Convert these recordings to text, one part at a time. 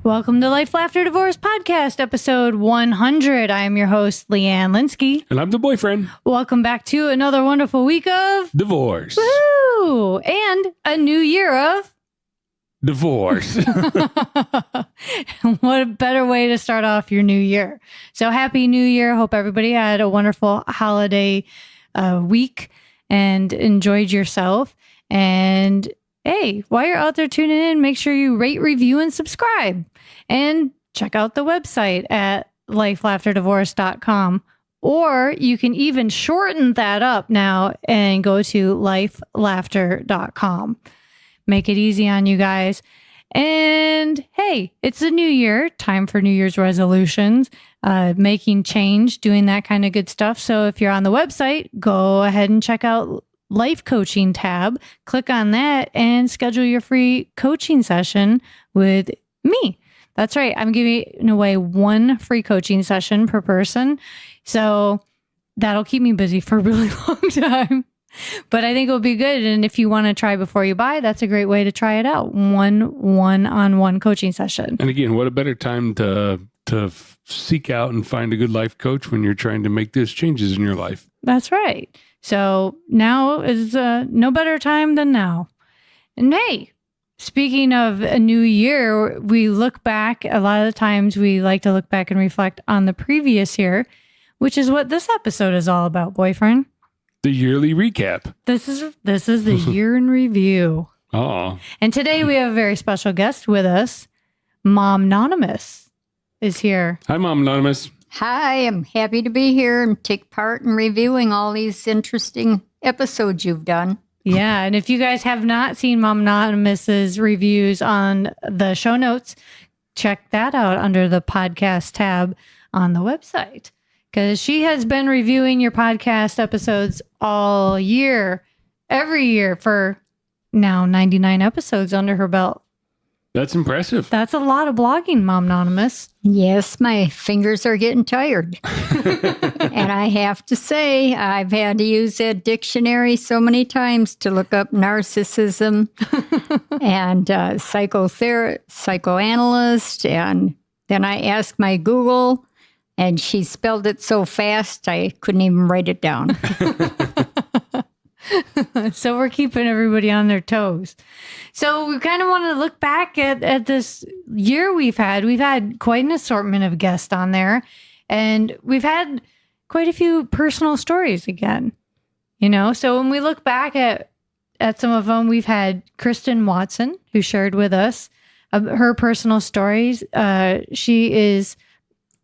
Welcome to Life, Laughter, Divorce Podcast, episode 100. I am your host, Leanne Linsky. And I'm the boyfriend. Welcome back to another wonderful week of Divorce. Woo! And a new year of Divorce. What a better way to start off your new year. So happy new year. Hope everybody had a wonderful holiday week and enjoyed yourself. And hey, while you're out there tuning in, make sure you rate, review, and subscribe. And check out the website at lifelaughterdivorce.com. Or you can even shorten that up now and go to lifelaughter.com. Make it easy on you guys. And hey, it's a new year, time for New Year's resolutions, making change, doing that kind of good stuff. So if you're on the website, go ahead and check out Life Coaching tab, click on that and schedule your free coaching session with me. That's right. I'm giving away one free coaching session per person. So that'll keep me busy for a really long time. But I think it'll be good. And if you want to try before you buy, that's a great way to try it out. One-on-one coaching session. And again, what a better time to seek out and find a good life coach when you're trying to make those changes in your life. That's right. So now is no better time than now. And hey, speaking of a new year, we look back. A lot of the times we like to look back and reflect on the previous year, which is what this episode is all about, boyfriend. The yearly recap. This is the year in review. Oh. And today we have a very special guest with us. Mom-nonymous is here. Hi, Mom-nonymous. Hi, I'm happy to be here and take part in reviewing all these interesting episodes you've done. Yeah, and if you guys have not seen Mom-nonymous's reviews on the show notes, check that out under the podcast tab on the website. Because she has been reviewing your podcast episodes all year, every year for now 99 episodes under her belt. That's impressive. That's a lot of blogging, Mom-nonymous. Yes, my fingers are getting tired. And I have to say, I've had to use that dictionary so many times to look up narcissism and psychoanalyst. And then I asked my Google, and she spelled it so fast, I couldn't even write it down. So we're keeping everybody on their toes. So we kind of want to look back at this year we've had. We've had quite an assortment of guests on there, and we've had quite a few personal stories again. You know, so when we look back at some of them, we've had Kristen Watson, who shared with us her personal stories. She is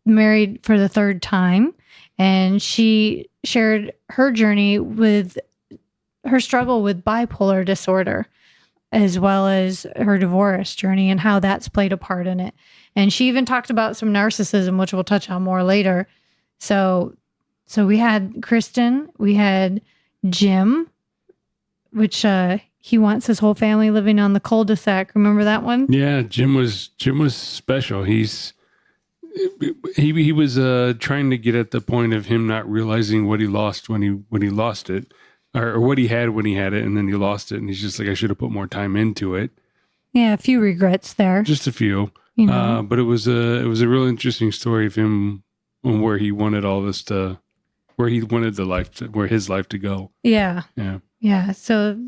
married for the third time, and she shared her journey with her struggle with bipolar disorder, as well as her divorce journey and how that's played a part in it. And she even talked about some narcissism, which we'll touch on more later. So we had Kristen, we had Jim, which he wants his whole family living on the cul-de-sac. Remember that one? Yeah, Jim was special. He was trying to get at the point of him not realizing what he lost when he lost it. Or what he had when he had it, and then he lost it, and he's just like, I should have put more time into it. Yeah, a few regrets there. Just a few. You know. But it was a real interesting story of him and where he wanted all this to, where he wanted where his life to go. Yeah. Yeah. Yeah. So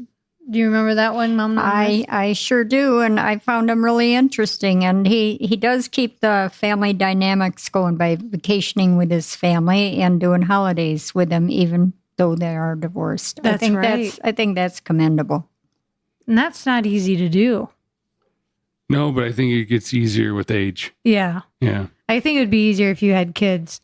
do you remember that one, Mom? I sure do, and I found him really interesting. And he does keep the family dynamics going by vacationing with his family and doing holidays with them, even though they are divorced. That's right. I think that's commendable. And that's not easy to do. No, but I think it gets easier with age. Yeah. Yeah. I think it would be easier if you had kids.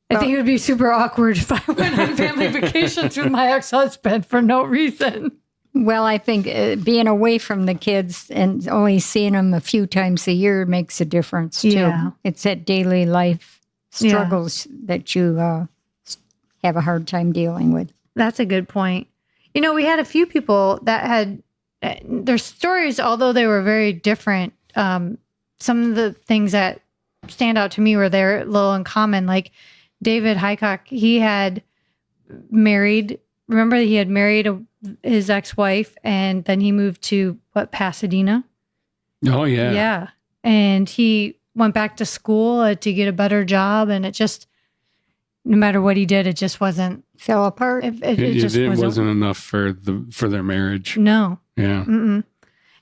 I think it would be super awkward if I went on family vacations with my ex-husband for no reason. Well, I think being away from the kids and only seeing them a few times a year makes a difference, too. Yeah. It's that daily life struggles that you have a hard time dealing with. That's a good point. You know, we had a few people that had their stories, although they were very different. Some of the things that stand out to me were they're a little in common. Like David Highcock, he had married. Remember, he had married his ex-wife, and then he moved to Pasadena. Oh yeah, yeah. and he went back to school to get a better job, and it just, no matter what he did, it just wasn't. Fell apart. It wasn't enough for their marriage. No. Yeah. Mm-mm.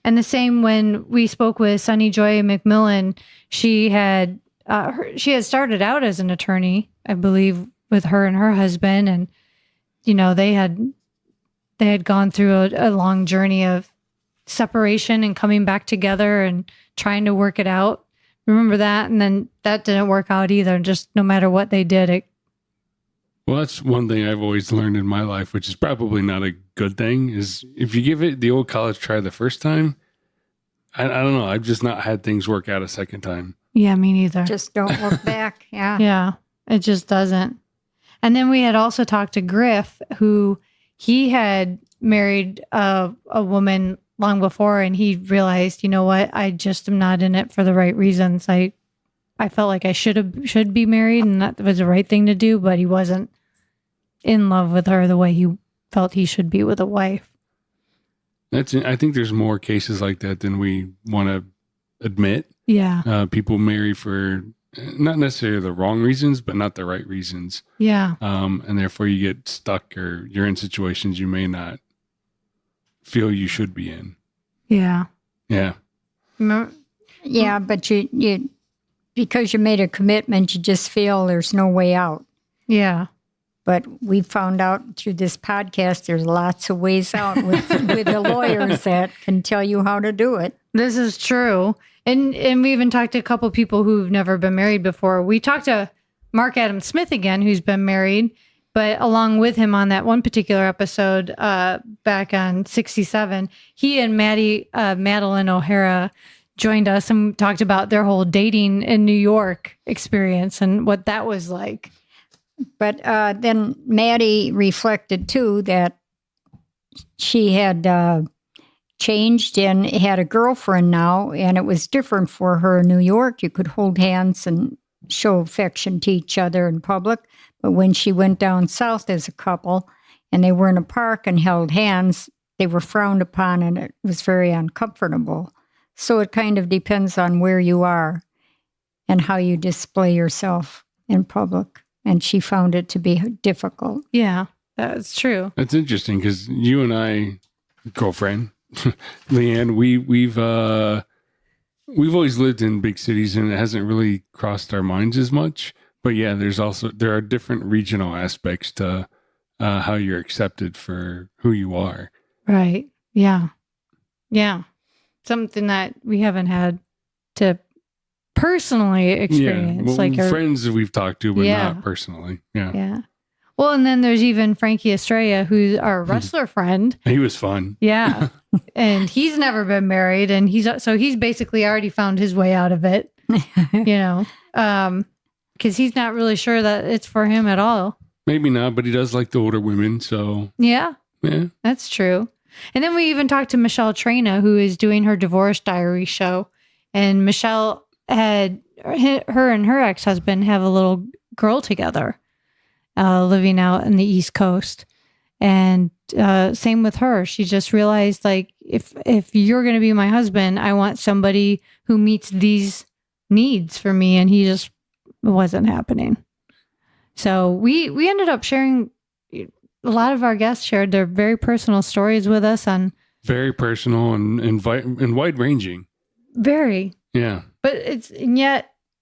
And the same when we spoke with Sunny Joy McMillan, she had started out as an attorney, I believe, with her and her husband, and they had gone through a long journey of separation and coming back together and trying to work it out. Remember that? And then that didn't work out either. Just no matter what they did, Well, that's one thing I've always learned in my life, which is probably not a good thing, is if you give it the old college try the first time, I don't know. I've just not had things work out a second time. Yeah, me neither. Just don't look back. Yeah. Yeah, it just doesn't. And then we had also talked to Griff, who he had married a woman long before, and he realized, you know what, I just am not in it for the right reasons. I felt like I should be married, and that was the right thing to do, but he wasn't in love with her the way he felt he should be with a wife. I think there's more cases like that than we want to admit. Yeah. People marry for not necessarily the wrong reasons, but not the right reasons. Yeah. And therefore you get stuck, or you're in situations you may not feel you should be in. Yeah. Yeah. Yeah, but you because you made a commitment, you just feel there's no way out. Yeah. But we found out through this podcast, there's lots of ways out with the lawyers that can tell you how to do it. This is true. And we even talked to a couple of people who've never been married before. We talked to Mark Adam Smith again, who's been married, but along with him on that one particular episode back on 67, he and Madeline O'Hara joined us and talked about their whole dating in New York experience and what that was like. But then Maddie reflected, too, that she had changed and had a girlfriend now, and it was different for her in New York. You could hold hands and show affection to each other in public. But when she went down south as a couple and they were in a park and held hands, they were frowned upon, and it was very uncomfortable. So it kind of depends on where you are and how you display yourself in public. And she found it to be difficult. Yeah, that's true. That's interesting because you and I, girlfriend, Leanne, we've always lived in big cities, and it hasn't really crossed our minds as much. But yeah, there are different regional aspects to how you're accepted for who you are. Right. Yeah. Yeah. Something that we haven't had to personally experience. Yeah. Well, friends that we've talked to, but not personally. Yeah. Yeah. Well, and then there's even Frankie Estrella, who's our wrestler friend. He was fun. Yeah. And he's never been married, and he's basically already found his way out of it, because he's not really sure that it's for him at all. Maybe not, but he does like the older women. So yeah, that's true. And then we even talked to Michelle Trina, who is doing her divorce diary show, and Michelle had her and her ex-husband have a little girl together, living out in the East Coast. And same with her. She just realized, like, if you're going to be my husband, I want somebody who meets these needs for me. And he just wasn't happening. So we ended up sharing, a lot of our guests shared their very personal stories with us on. Very personal and wide ranging. Very. Yeah. But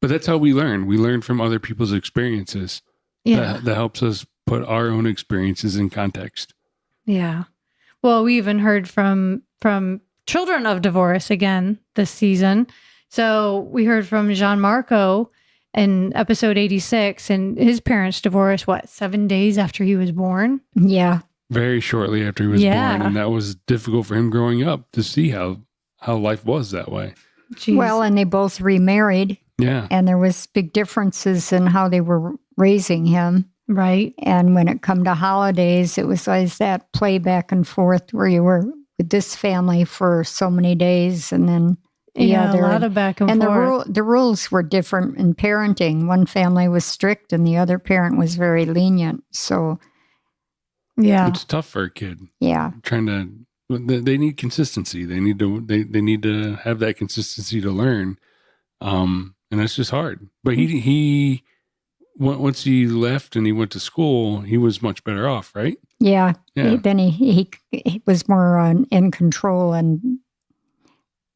that's how we learn. We learn from other people's experiences. Yeah. That helps us put our own experiences in context. Yeah. Well, we even heard from children of divorce again this season. So we heard from Jean Marco in episode 86, and his parents divorced, 7 days after he was born? Yeah. Very shortly after he was born. And that was difficult for him growing up to see how life was that way. Jeez. Well, and they both remarried. Yeah. And there was big differences in how they were raising him. Right. And when it come to holidays, it was always that play back and forth where you were with this family for so many days and then the other. A lot of back and forth. And the rules were different in parenting. One family was strict and the other parent was very lenient. So, yeah. It's tough for a kid. Yeah. They need consistency. They need to have that consistency to learn. And that's just hard. But he once he left and he went to school, he was much better off, right? Yeah. Yeah. Then he was more in control and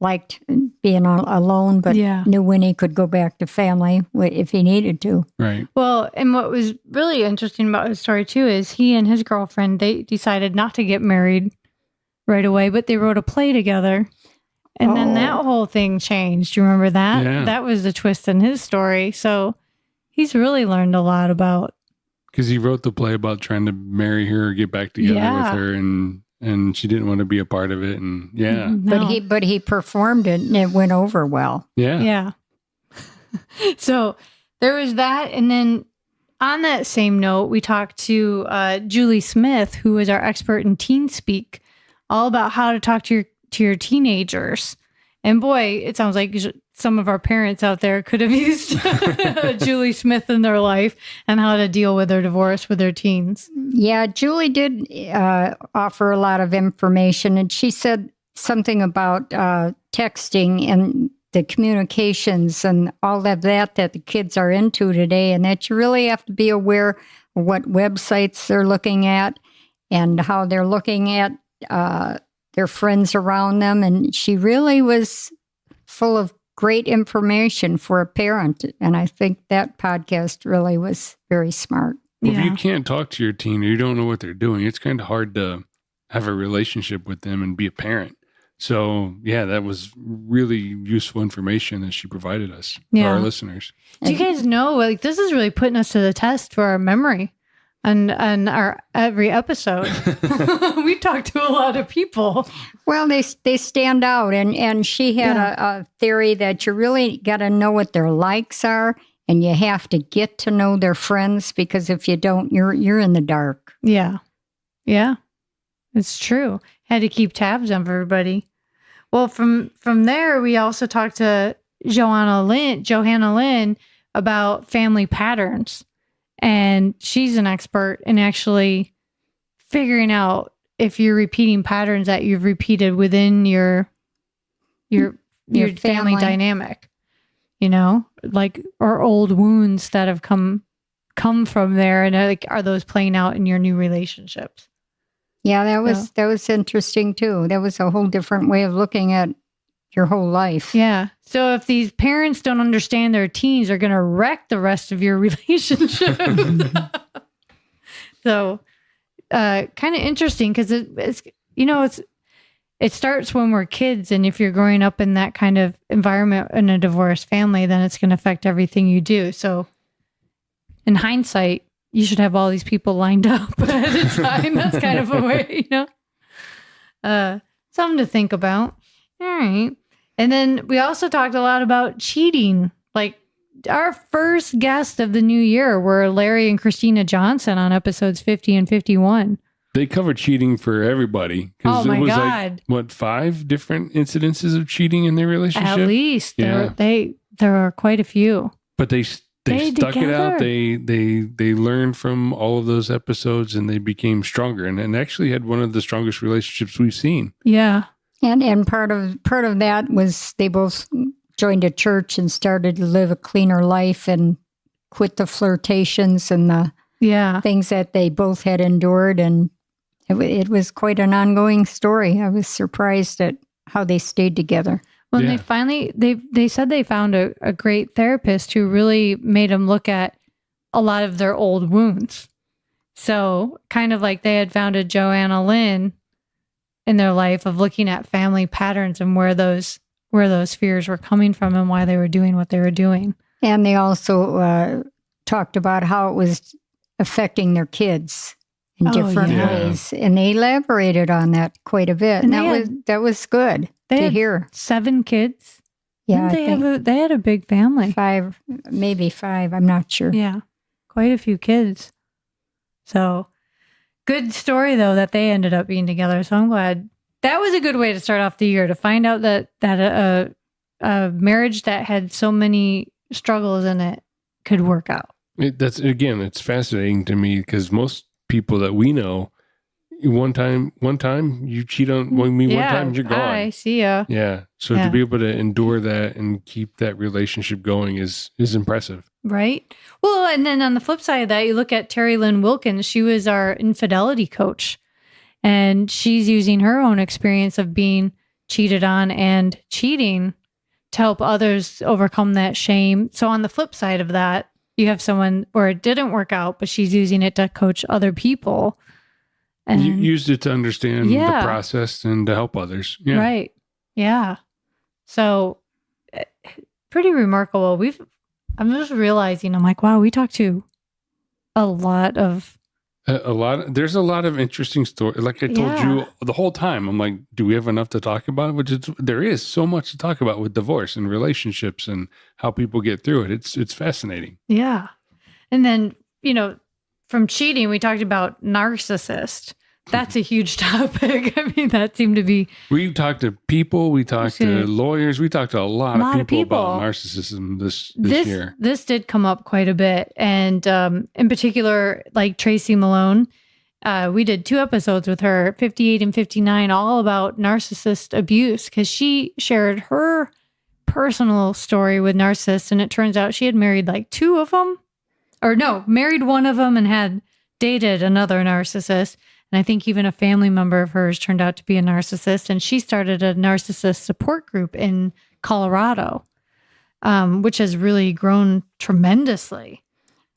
liked being alone, but Yeah. knew when he could go back to family if he needed to. Right. Well, and what was really interesting about his story too is he and his girlfriend, they decided not to get married right away, but they wrote a play together. And then that whole thing changed. Do you remember that? Yeah. That was the twist in his story. So he's really learned a lot about. Because he wrote the play about trying to marry her or get back together Yeah. with her, and she didn't want to be a part of it. And yeah. No. But he performed it and it went over well. Yeah. Yeah. So there was that. And then on that same note, we talked to Julie Smith, who is our expert in teen speak, all about how to talk to your teenagers. And boy, it sounds like some of our parents out there could have used Julie Smith in their life and how to deal with their divorce with their teens. Yeah, Julie did offer a lot of information, and she said something about texting and the communications and all of that the kids are into today, and that you really have to be aware of what websites they're looking at and how they're looking at their friends around them. And she really was full of great information for a parent. And I think that podcast really was very smart. Well, Yeah. if you can't talk to your teen or you don't know what they're doing, it's kind of hard to have a relationship with them and be a parent. So, yeah, that was really useful information that she provided us for Yeah. our listeners. Do you guys know, like, this is really putting us to the test for our memory on our every episode. We talked to a lot of people. Well, they stand out, and she had a theory that you really got to know what their likes are, and you have to get to know their friends, because if you don't, you're in the dark. Yeah. Yeah. It's true. Had to keep tabs on everybody. Well, from there, we also talked to Johanna Lynn about family patterns. And she's an expert in actually figuring out if you're repeating patterns that you've repeated within your family dynamic, like, or old wounds that have come from there. And like, are those playing out in your new relationships? Yeah, that was interesting too. That was a whole different way of looking at your whole life. Yeah. So if these parents don't understand their teens, they're going to wreck the rest of your relationship. So kind of interesting, because it starts when we're kids. And if you're growing up in that kind of environment in a divorced family, then it's going to affect everything you do. So in hindsight, you should have all these people lined up ahead of time. That's kind of a way, something to think about. All right. And then we also talked a lot about cheating. Like, our first guest of the new year were Larry and Christina Johnson on episodes 50 and 51. They covered cheating for everybody. Oh my it was God. like, 5 different incidences of cheating in their relationship? At least. Yeah. There are quite a few. But they stuck it out. together. They learned from all of those episodes, and they became stronger, and actually had one of the strongest relationships we've seen. Yeah. And part of that was they both joined a church and started to live a cleaner life and quit the flirtations and the things that they both had endured. And it was quite an ongoing story. I was surprised at how they stayed together. Well, they finally, they said they found a great therapist who really made them look at a lot of their old wounds. So kind of like they had found a Johanna Lynn in their life of looking at family patterns and where those fears were coming from and why they were doing what they were doing. And they also talked about how it was affecting their kids in different ways. And they elaborated on that quite a bit. And that was good to hear. 7 kids. Yeah, they had a big family. 5, maybe 5. I'm not sure. Yeah, quite a few kids. So good story though that they ended up being together. So I'm glad. That was a good way to start off the year, to find out that a marriage that had so many struggles in it could work out. It's fascinating to me, because most people that we know, one time you cheat on me one time, you're gone. I see ya. Yeah. So to be able to endure that and keep that relationship going is impressive. Right. Well, and then on the flip side of that, you look at Terry Lynn Wilkins. She was our infidelity coach, and she's using her own experience of being cheated on and cheating to help others overcome that shame. So on the flip side of that, you have someone where it didn't work out, but she's using it to coach other people. And you used it to understand the process and to help others. Yeah. Right. Yeah. So pretty remarkable. I'm just realizing, I'm like, wow, we talked to a lot of there's a lot of interesting stories. Like I told you the whole time, I'm like, do we have enough to talk about? There is so much to talk about with divorce and relationships and how people get through it. It's fascinating. Yeah. And then, from cheating, we talked about narcissist. That's a huge topic. I mean, that seemed to be. We talked to people. We talked to lawyers. We talked to a lot of people about narcissism this year. This did come up quite a bit. And in particular, like Tracy Malone, we did 2 episodes with her, 58 and 59, all about narcissist abuse, because she shared her personal story with narcissists. And it turns out she had married like 2 of them. Or no, married one of them and had dated another narcissist. And I think even a family member of hers turned out to be a narcissist. And she started a narcissist support group in Colorado, which has really grown tremendously.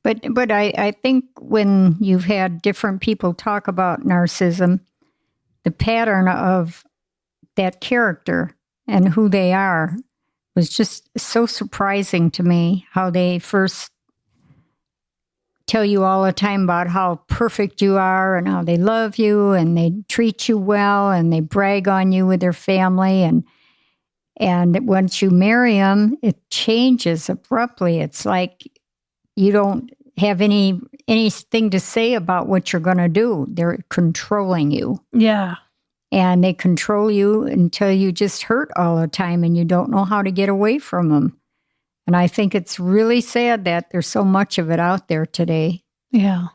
But I think when you've had different people talk about narcissism, the pattern of that character and who they are was just so surprising to me, how they first tell you all the time about how perfect you are and how they love you and they treat you well and they brag on you with their family. And once you marry them, it changes abruptly. It's like you don't have anything to say about what you're going to do. They're controlling you. Yeah. And they control you until you just hurt all the time and you don't know how to get away from them. And I think it's really sad that there's so much of it out there today. Yeah.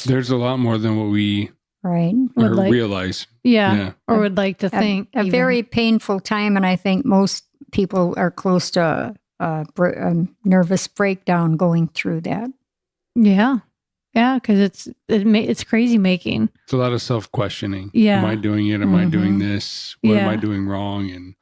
There's a lot more than what we realize. Yeah. Or would like to think. A very painful time. And I think most people are close to a nervous breakdown going through that. Yeah. Yeah. Because it's crazy making. It's a lot of self-questioning. Yeah. Am I doing it? Am I doing this? What am I doing wrong? And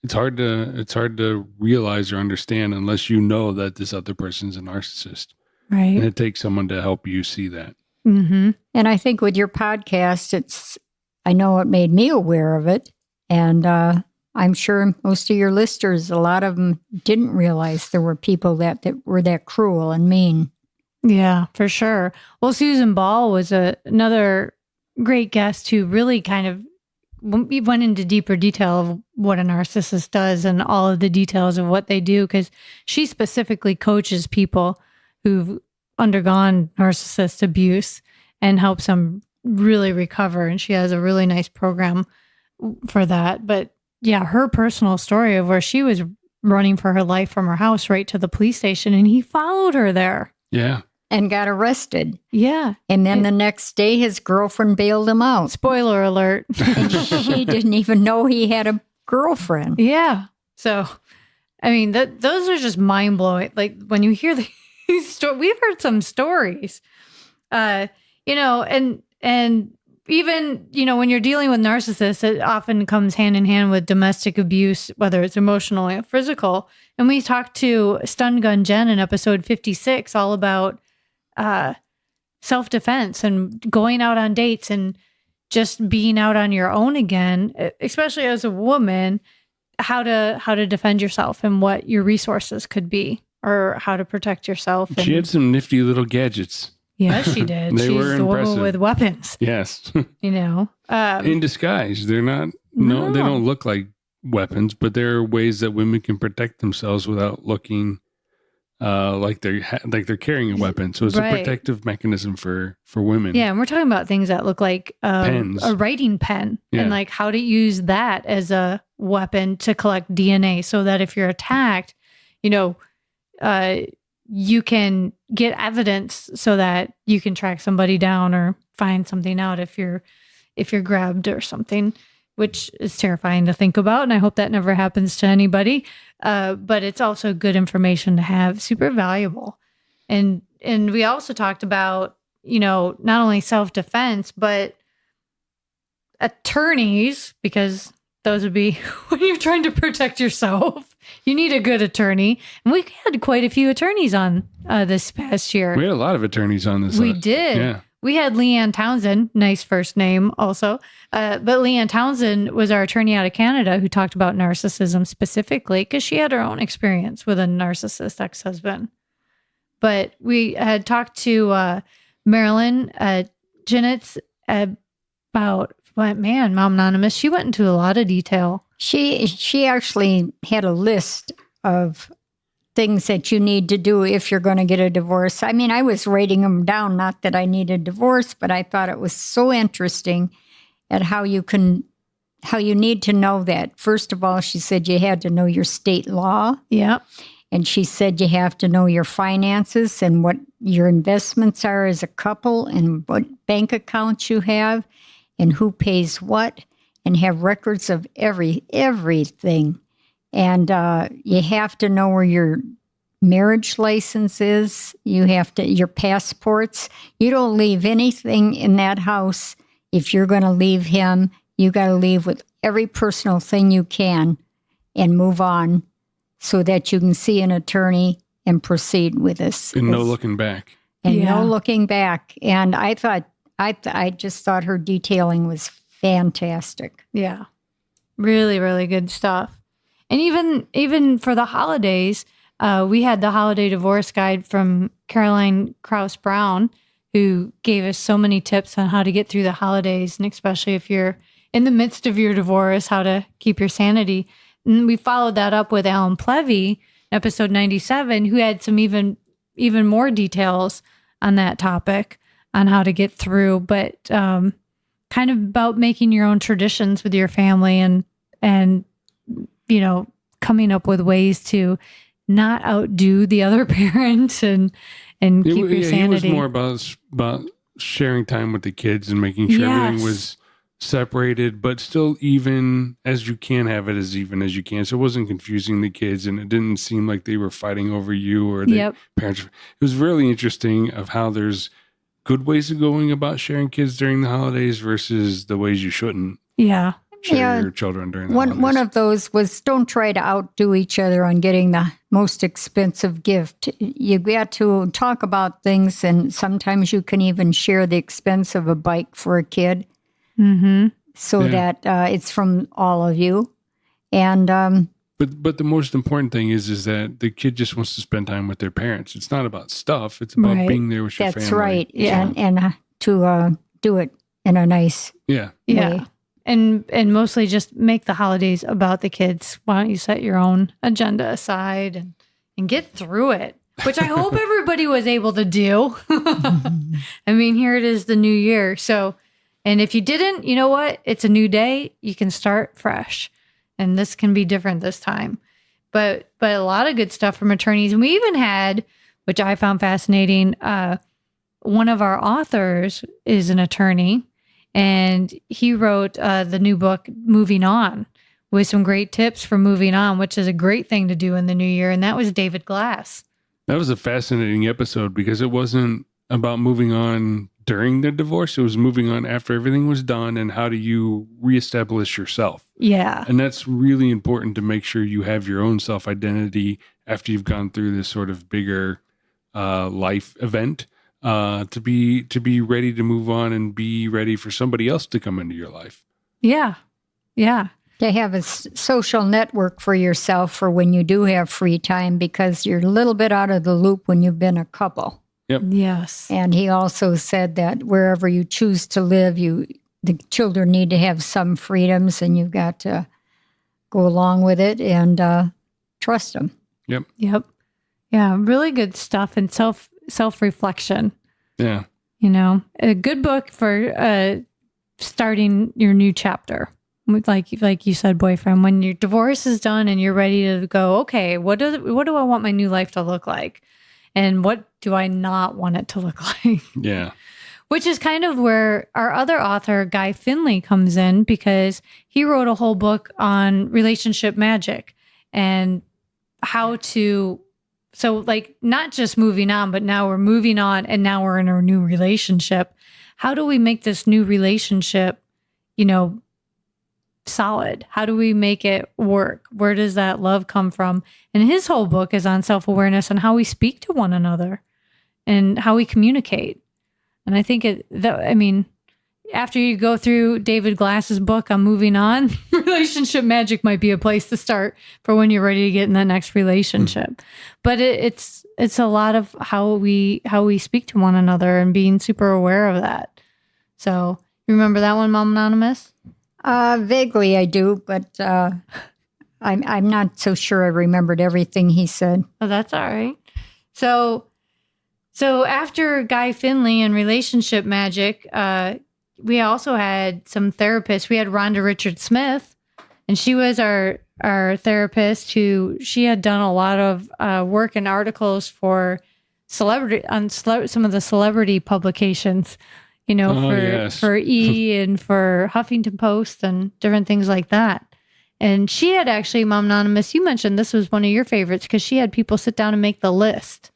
it's hard to realize or understand unless you know that this other person's a narcissist. Right. And it takes someone to help you see that. Mm-hmm. And I think with your podcast, I know it made me aware of it. And I'm sure most of your listeners, a lot of them didn't realize there were people that were that cruel and mean. Yeah, for sure. Well, Susan Ball was another great guest who really kind of went into deeper detail of what a narcissist does and all of the details of what they do, because she specifically coaches people who've undergone narcissist abuse and helps them really recover. And she has a really nice program for that. But yeah, her personal story of where she was running for her life from her house right to the police station, and he followed her there. Yeah. And got arrested. Yeah. And then the next day, his girlfriend bailed him out. Spoiler alert. And she didn't even know he had a girlfriend. Yeah. So, I mean, those are just mind-blowing. Like, when you hear these stories, we've heard some stories, and even, when you're dealing with narcissists, it often comes hand in hand with domestic abuse, whether it's emotional or physical. And we talked to Stun Gun Jen in episode 56 all about self-defense and going out on dates and just being out on your own again, especially as a woman, how to defend yourself and what your resources could be or how to protect yourself. She had some nifty little gadgets. Yes, she did. They She's were the impressive. woman with weapons. Yes. In disguise. They're not, no, they don't look like weapons, but there are ways that women can protect themselves without looking like they're carrying a weapon. So it's a protective mechanism for women. Yeah, and we're talking about things that look like pens. A writing pen, and like how to use that as a weapon to collect DNA, so that if you're attacked, you can get evidence so that you can track somebody down or find something out if you're grabbed or something, which is terrifying to think about. And I hope that never happens to anybody. But it's also good information to have, super valuable. And we also talked about, not only self-defense, but attorneys, because those would be when you're trying to protect yourself. You need a good attorney. And we had quite a few attorneys on this past year. We had a lot of attorneys on this. We did. Yeah. We had Leanne Townsend, nice first name also. But Leanne Townsend was our attorney out of Canada who talked about narcissism specifically because she had her own experience with a narcissist ex-husband. But we had talked to Marilyn Jennets about, Mom-nonymous. She went into a lot of detail. She actually had a list of things that you need to do if you're going to get a divorce. I mean, I was writing them down, not that I needed a divorce, but I thought it was so interesting at how you need to know that. First of all, she said you had to know your state law. Yeah. And she said you have to know your finances and what your investments are as a couple and what bank accounts you have and who pays what, and have records of everything. And you have to know where your marriage license is. You have to, your passports. You don't leave anything in that house. If you're going to leave him, you got to leave with every personal thing you can and move on so that you can see an attorney and proceed with this. And no looking back. And no looking back. And I just thought her detailing was fantastic. Yeah. Really, really good stuff. And even for the holidays, we had the holiday divorce guide from Caroline Krause Brown, who gave us so many tips on how to get through the holidays, and especially if you're in the midst of your divorce, how to keep your sanity. And we followed that up with Alan Plevy, episode 97, who had some even more details on that topic on how to get through, but kind of about making your own traditions with your family and coming up with ways to not outdo the other parent and keep your sanity. It was more about sharing time with the kids and making sure everything was separated, but still even as you can have it as even as you can. So it wasn't confusing the kids, and it didn't seem like they were fighting over you or the parents. It was really interesting of how there's good ways of going about sharing kids during the holidays versus the ways you shouldn't. Yeah. Share your children during the holidays. One of those was don't try to outdo each other on getting the most expensive gift. You got to talk about things, and sometimes you can even share the expense of a bike for a kid, so that it's from all of you. And but the most important thing is that the kid just wants to spend time with their parents. It's not about stuff. It's about being there with your family. That's right. Yeah, and to do it in a nice way. And mostly just make the holidays about the kids. Why don't you set your own agenda aside and get through it, which I hope everybody was able to do. I mean, here it is, the new year. So, and if you didn't, you know what? It's a new day. You can start fresh. And this can be different this time. But a lot of good stuff from attorneys. And we even had, which I found fascinating, one of our authors is an attorney. And he wrote the new book, Moving On, with some great tips for moving on, which is a great thing to do in the new year. And that was David Glass. That was a fascinating episode because it wasn't about moving on during the divorce. It was moving on after everything was done, and how do you reestablish yourself? Yeah. And that's really important to make sure you have your own self-identity after you've gone through this sort of bigger life event. To be ready to move on and be ready for somebody else to come into your life. Yeah. Yeah. To have a social network for yourself for when you do have free time, because you're a little bit out of the loop when you've been a couple. Yep. Yes. And he also said that wherever you choose to live, the children need to have some freedoms, and you've got to go along with it and trust them. Yep. Yep. Yeah. Really good stuff. And self-reflection. Yeah. A good book for starting your new chapter. Like you said, boyfriend, when your divorce is done and you're ready to go, okay, what do I want my new life to look like? and what do I not want it to look like? Yeah. Which is kind of where our other author, Guy Finley, comes in, because he wrote a whole book on relationship magic and how to, so like not just moving on, but now we're moving on and now we're in a new relationship. How do we make this new relationship, solid? How do we make it work? Where does that love come from? And his whole book is on self-awareness and how we speak to one another and how we communicate. And I think after you go through David Glass's book on moving on, relationship magic might be a place to start for when you're ready to get in that next relationship. But it's a lot of how we speak to one another and being super aware of that. So you remember that one, Mom-nonymous? Vaguely I do, but I'm not so sure I remembered everything he said. Oh, that's all right. So after Guy Finley and relationship magic, we also had some therapists. We had Rhonda Richard Smith, and she was our therapist who she had done a lot of work and articles for some of the celebrity publications, for E! And for Huffington Post and different things like that. And she had actually, Mom-nonymous, you mentioned this was one of your favorites because she had people sit down and make the list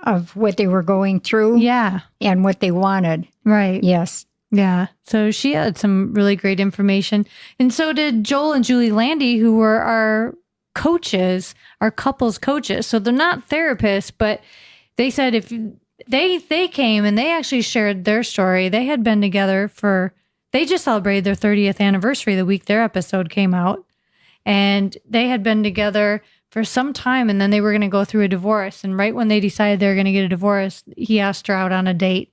of what they were going through. Yeah. And what they wanted. Right. Yes. Yeah. So she had some really great information. And so did Joel and Julie Landy, who were our coaches, our couples coaches. So they're not therapists, but they said if they came and they actually shared their story. They had been together they just celebrated their 30th anniversary the week their episode came out. And they had been together for some time, and then they were going to go through a divorce. And right when they decided they were going to get a divorce, he asked her out on a date.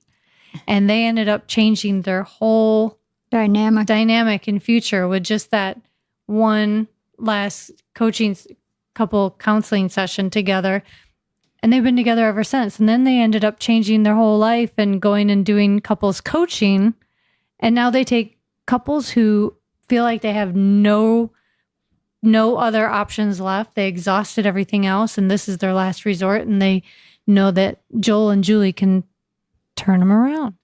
And they ended up changing their whole dynamic in future with just that one last couple counseling session together. And they've been together ever since. And then they ended up changing their whole life and going and doing couples coaching. And now they take couples who feel like they have no other options left. They exhausted everything else, and this is their last resort. And they know that Joel and Julie can turn them around.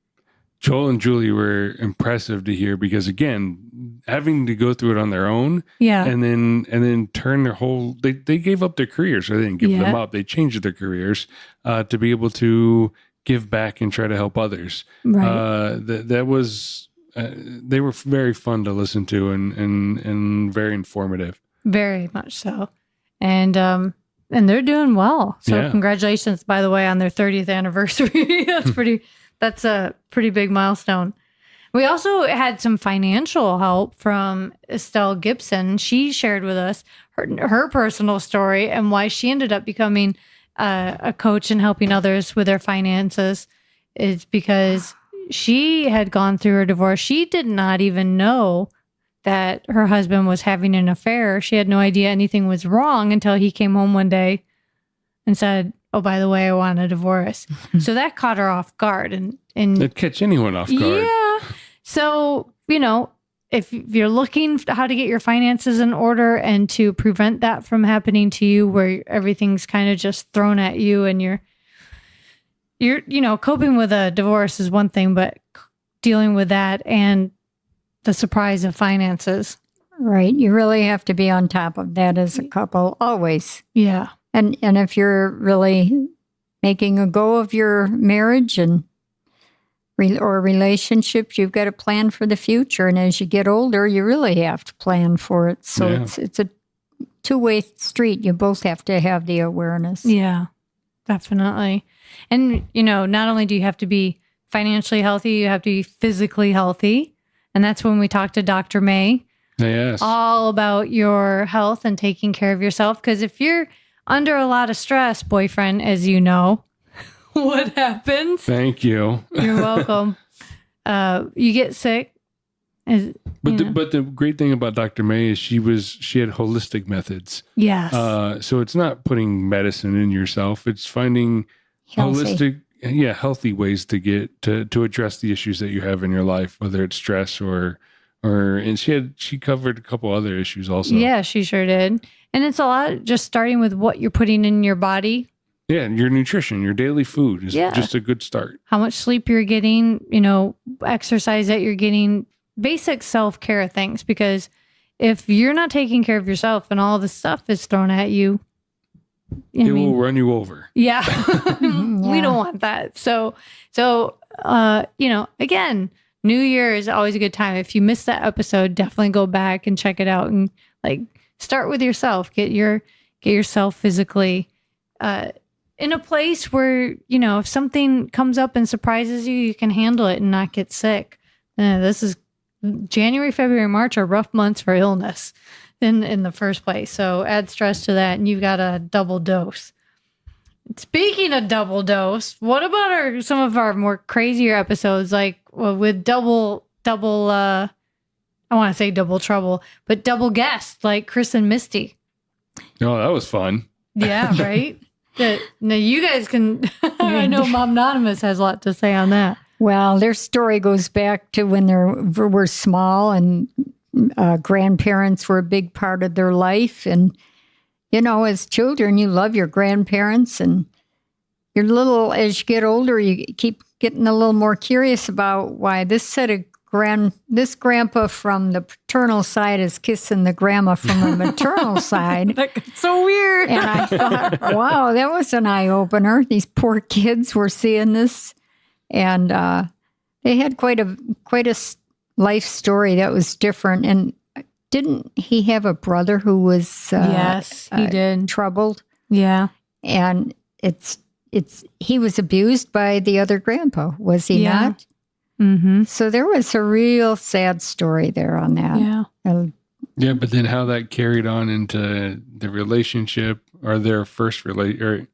Joel and Julie were impressive to hear because, again, having to go through it on their own, and then turn their whole they gave up their careers, or they didn't give them up. They changed their careers to be able to give back and try to help others. Right. That was they were very fun to listen to and very informative. Very much so, and they're doing well. So congratulations, by the way, on their 30th anniversary. That's a pretty big milestone. We also had some financial help from Estelle Gibson. She shared with us her personal story and why she ended up becoming a coach and helping others with their finances. Is because she had gone through her divorce. She did not even know that her husband was having an affair. She had no idea anything was wrong until he came home one day and said, "Oh, by the way, I want a divorce." So that caught her off guard. And it'd catch anyone off guard. Yeah. So, if you're looking how to get your finances in order and to prevent that from happening to you, where everything's kind of just thrown at you and you're coping with a divorce is one thing, but dealing with that and the surprise of finances. Right. You really have to be on top of that as a couple, always. Yeah. And if you're really making a go of your marriage or relationships, you've got to plan for the future. And as you get older, you really have to plan for it. So it's a two-way street. You both have to have the awareness. Yeah, definitely. And, not only do you have to be financially healthy, you have to be physically healthy. And that's when we talked to Dr. May. Yes. All about your health and taking care of yourself. Because if you're under a lot of stress, boyfriend, as you know, what happens? Thank you. You're welcome. You get sick. But the great thing about Dr. May is she had holistic methods. Yes. So it's not putting medicine in yourself. It's finding healthy ways to get to address the issues that you have in your life, whether it's stress and she covered a couple other issues also. Yeah, she sure did. And it's a lot just starting with what you're putting in your body. Yeah, your nutrition, your daily food is just a good start. How much sleep you're getting, exercise that you're getting, basic self-care things. Because if you're not taking care of yourself and all this stuff is thrown at you, it will run you over. Yeah. We don't want that. So, again, New Year is always a good time. If you missed that episode, definitely go back and check it out and start with yourself. Get yourself physically in a place where, if something comes up and surprises you, you can handle it and not get sick. This is January, February, March are rough months for illness in the first place. So add stress to that and you've got a double dose. Speaking of double dose, what about some of our more crazier episodes, with double I want to say double trouble, but double guests like Chris and Misty. Oh, that was fun. Yeah, right? Now you guys can, I know Mom-nonymous has a lot to say on that. Well, their story goes back to when they were small and grandparents were a big part of their life. And, as children, you love your grandparents, and as you get older, you keep getting a little more curious about why this grandpa from the paternal side is kissing the grandma from the maternal side. That's so weird. And I thought, wow, that was an eye-opener. These poor kids were seeing this. And they had quite a life story that was different. And didn't he have a brother who was yes, he did. Troubled? Yeah. And he was abused by the other grandpa, was he not? Mm-hmm. So there was a real sad story there on that. Yeah. Yeah, but then how that carried on into the relationship or their first or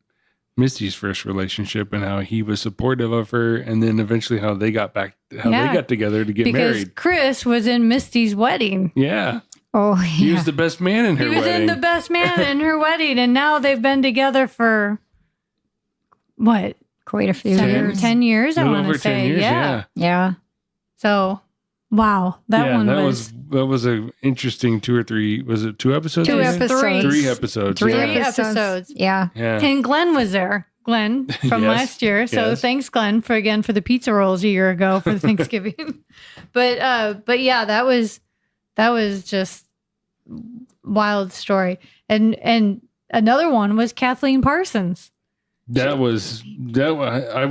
Misty's first relationship, and how he was supportive of her, and then eventually how they got together to get married. Because Chris was in Misty's wedding. Yeah. Oh, yeah. He was the best man in her wedding. He was in the best man in her wedding, and now they've been together for what? Quite a few years. 10 years, I want to say. 10 years, yeah. Yeah. So, wow. That was an interesting 2 or 3, was it 2 episodes? 2 episodes. 3 episodes. Three yeah. episodes. Yeah. Yeah. And Glenn was there. Glenn from last year. So thanks, Glenn, for the pizza rolls a year ago for Thanksgiving. But yeah, that was just wild story. And another one was Kathleen Parsons. I was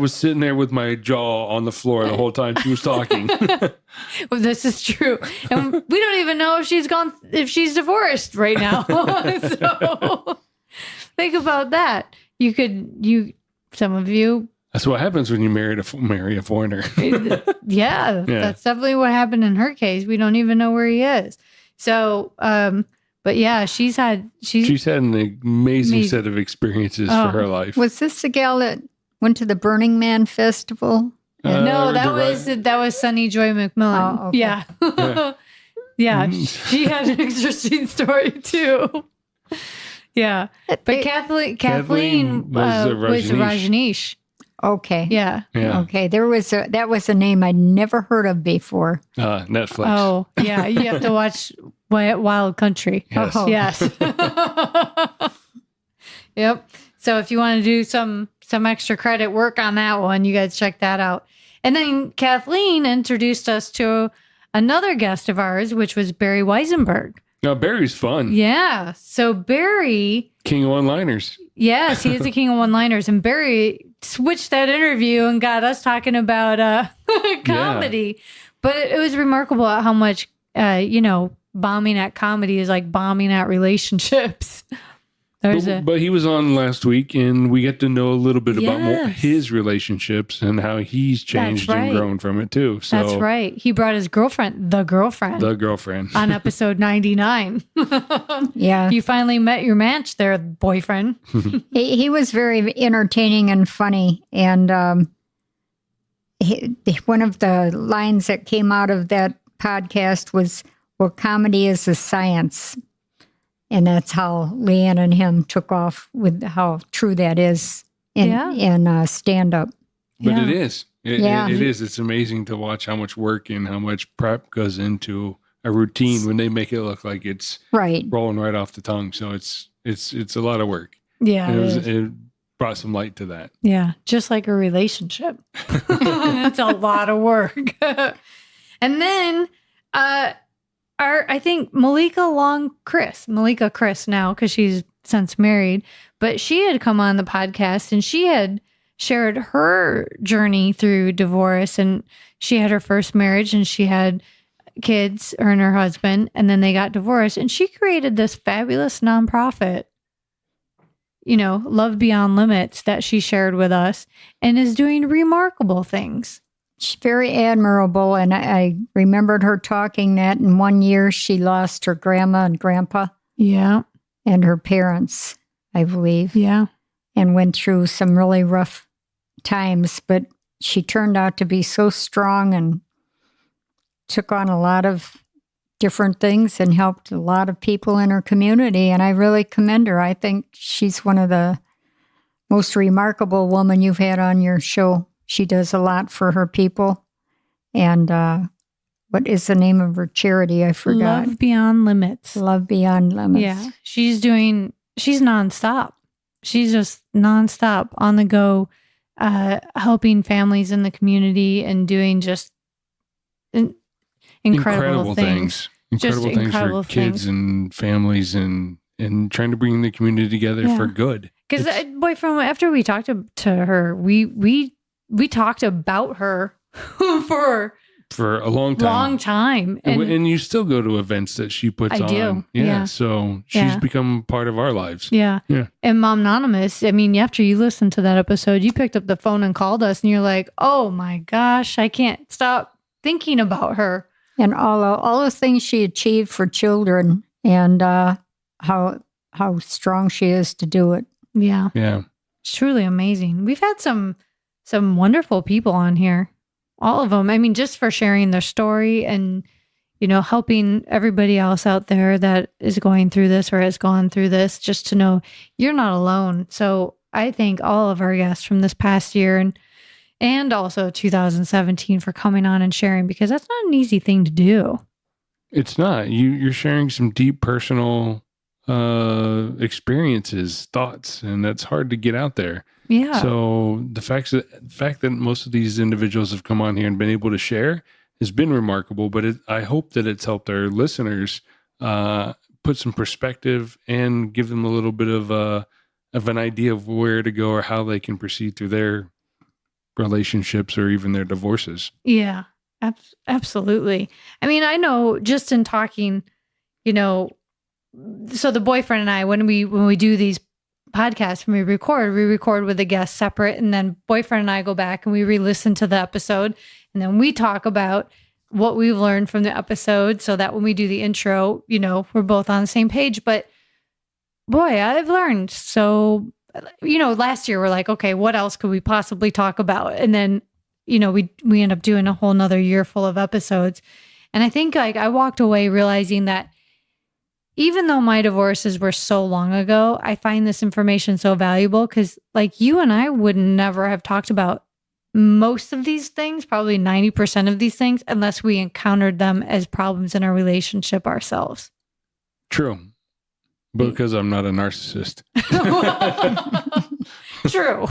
sitting there with my jaw on the floor the whole time she was talking. Well, this is true. And we don't even know if she's divorced right now. So think about that. Some of you. That's what happens when you marry a foreigner. Yeah, that's definitely what happened in her case. We don't even know where he is. So, but yeah, she's had an amazing set of experiences for her life. Was this the gal that went to the Burning Man festival? No, that was Sunny Joy McMillan. Oh, okay. Yeah. Yeah, she had an interesting story too. Yeah, but Kathleen was Rajneesh. Okay. Yeah. Okay. That was a name I'd never heard of before. Netflix. Oh, yeah. You have to watch Wild Country. Yes. Oh. Yes. Yep. So if you want to do some extra credit work on that one, you guys check that out. And then Kathleen introduced us to another guest of ours, which was Barry Weisenberg. Now, Barry's fun. Yeah. So Barry... King of one-liners. Yes, he is the king of one-liners. And Barry switched that interview and got us talking about comedy. Yeah. But it was remarkable how much, bombing at comedy is like bombing at relationships. But he was on last week, and we get to know a little bit about his relationships and how he's changed and grown from it too. So that's right. He brought his girlfriend, the girlfriend, on episode 99. Yeah, you finally met your match there, boyfriend. He was very entertaining and funny, and one of the lines that came out of that podcast was, "Well, comedy is a science." And that's how Leanne and him took off with how true that is in stand-up. But it is. It is. It's amazing to watch how much work and how much prep goes into a routine when they make it look like it's rolling right off the tongue. So it's a lot of work. Yeah. brought some light to that. Yeah, just like a relationship. It's a lot of work. And then I think Malika Chris now, because she's since married, but she had come on the podcast and she had shared her journey through divorce, and she had her first marriage and she had kids, her and her husband, and then they got divorced, and she created this fabulous nonprofit, Love Beyond Limits, that she shared with us and is doing remarkable things. She's very admirable, and I remembered her talking that in 1 year she lost her grandma and grandpa. Yeah. And her parents, I believe. Yeah. And went through some really rough times, but she turned out to be so strong and took on a lot of different things and helped a lot of people in her community. And I really commend her. I think she's one of the most remarkable women you've had on your show. She does a lot for her people. And what is the name of her charity? I forgot. Love Beyond Limits. Love Beyond Limits. Yeah. She's nonstop. She's just nonstop on the go, helping families in the community and doing just incredible things. Incredible things for kids and families and trying to bring the community together for good. Because boyfriend, after we talked to her, we talked about her for a long time. And you still go to events that she puts on. I do. Yeah. So she's become part of our lives. Yeah. Yeah. And Mom-nonymous, after you listened to that episode, you picked up the phone and called us and you're like, oh my gosh, I can't stop thinking about her. And all the things she achieved for children and how strong she is to do it. Yeah. Yeah. It's truly amazing. We've had some wonderful people on here. All of them. Just for sharing their story and, helping everybody else out there that is going through this or has gone through this, just to know you're not alone. So I thank all of our guests from this past year and also 2017 for coming on and sharing, because that's not an easy thing to do. It's not. You're sharing some deep personal experiences, thoughts, and that's hard to get out there. Yeah. So the fact that most of these individuals have come on here and been able to share has been remarkable. But I hope that it's helped our listeners put some perspective and give them a little bit of an idea of where to go or how they can proceed through their relationships or even their divorces. Yeah, absolutely. I know just in talking, so the boyfriend and I, when we do these podcasts, when we record with the guests separate, and then boyfriend and I go back and we re-listen to the episode, and then we talk about what we've learned from the episode, so that when we do the intro, we're both on the same page. But boy, I've learned. So, last year we're like, okay, what else could we possibly talk about? And then, we end up doing a whole nother year full of episodes. And I think I walked away realizing that even though my divorces were so long ago, I find this information so valuable, because you and I would never have talked about most of these things, probably 90% of these things, unless we encountered them as problems in our relationship ourselves. True. Because I'm not a narcissist. True.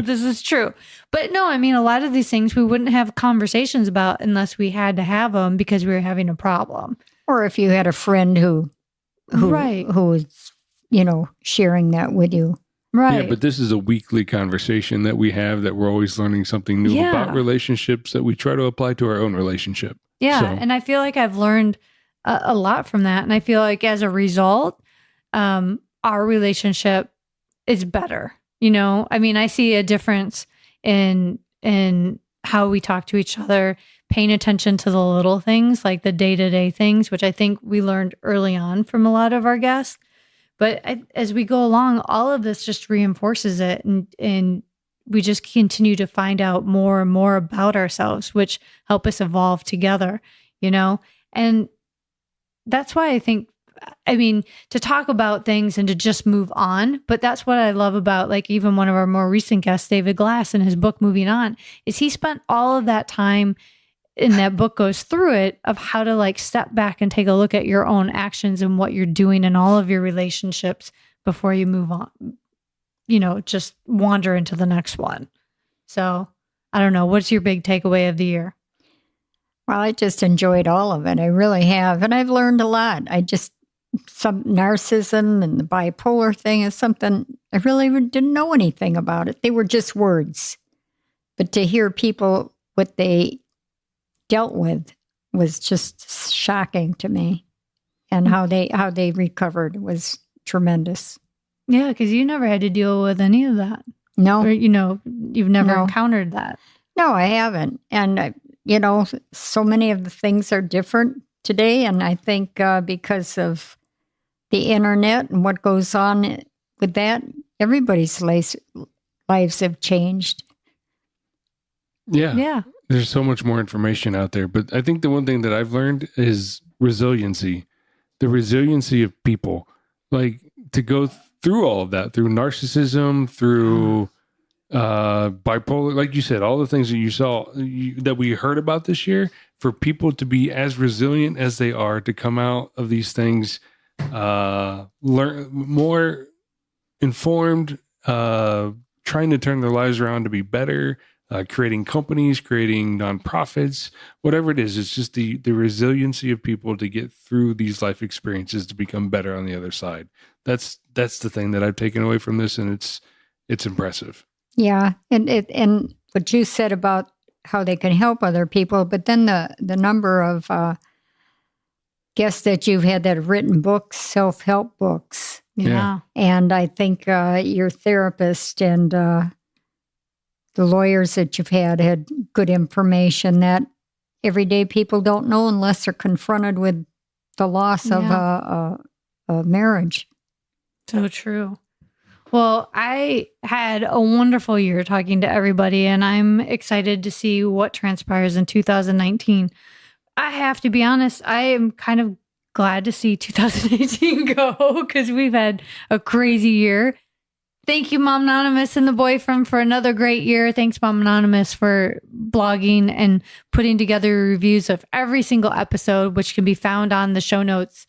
This is true. But no, a lot of these things we wouldn't have conversations about unless we had to have them because we were having a problem. Or if you had a friend who was, sharing that with you. Right. Yeah, but this is a weekly conversation that we have, that we're always learning something new about relationships that we try to apply to our own relationship. Yeah. So. And I feel like I've learned a lot from that. And I feel like as a result, our relationship is better. I see a difference in how we talk to each other, paying attention to the little things, like the day-to-day things, which I think we learned early on from a lot of our guests. But as we go along, all of this just reinforces it. And we just continue to find out more and more about ourselves, which help us evolve together, And that's why I think, to talk about things and to just move on. But that's what I love about, even one of our more recent guests, David Glass, in his book, Moving On, is he spent all of that time in that book, goes through it, of how to step back and take a look at your own actions and what you're doing in all of your relationships before you move on. just wander into the next one. So I don't know. What's your big takeaway of the year? Well, I just enjoyed all of it. I really have. And I've learned a lot. Some narcissism and the bipolar thing is something I really didn't know anything about it. They were just words. But to hear people, what they dealt with was just shocking to me. And how they recovered was tremendous. Yeah, because you never had to deal with any of that. No. Or, you've never encountered that. No, I haven't. And, so many of the things are different today. And I think because of the internet and what goes on with that, everybody's lives have changed. Yeah. Yeah. There's so much more information out there. But I think the one thing that I've learned is resiliency. The resiliency of people. Like to go through all of that, through narcissism, through bipolar, like you said, all the things that you saw that we heard about this year, for people to be as resilient as they are, to come out of these things, learn more informed, trying to turn their lives around to be better, creating companies, creating nonprofits, whatever it is. It's just the resiliency of people to get through these life experiences to become better on the other side. That's the thing that I've taken away from this, and it's impressive. Yeah, and what you said about how they can help other people, but then the number of guests that you've had that have written books, self-help books. Yeah. And I think your therapist and the lawyers that you've had good information that everyday people don't know unless they're confronted with the loss of a marriage. So true. Well, I had a wonderful year talking to everybody, and I'm excited to see what transpires in 2019. I have to be honest, I am kind of glad to see 2018 go because we've had a crazy year. Thank you, Mom-nonymous and the boyfriend, for another great year. Thanks, Mom-nonymous, for blogging and putting together reviews of every single episode, which can be found on the show notes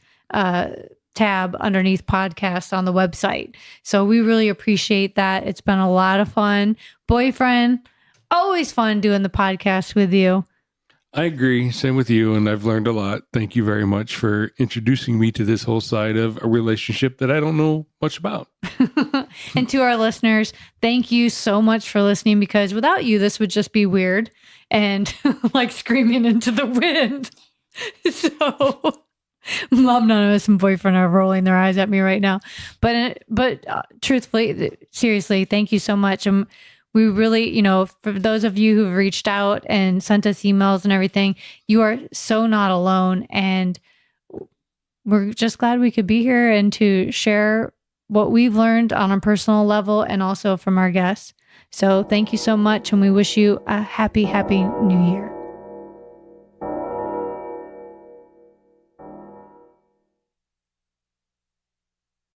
tab underneath podcast on the website. So we really appreciate that. It's been a lot of fun. Boyfriend, always fun doing the podcast with you. I agree. Same with you. And I've learned a lot. Thank you very much for introducing me to this whole side of a relationship that I don't know much about. And to our listeners, thank you so much for listening, because without you, this would just be weird and like screaming into the wind. So Mom-nonymous and boyfriend are rolling their eyes at me right now. But truthfully, seriously, thank you so much. And we really, for those of you who've reached out and sent us emails and everything, you are so not alone. And we're just glad we could be here and to share what we've learned on a personal level and also from our guests. So thank you so much. And we wish you a happy, happy new year.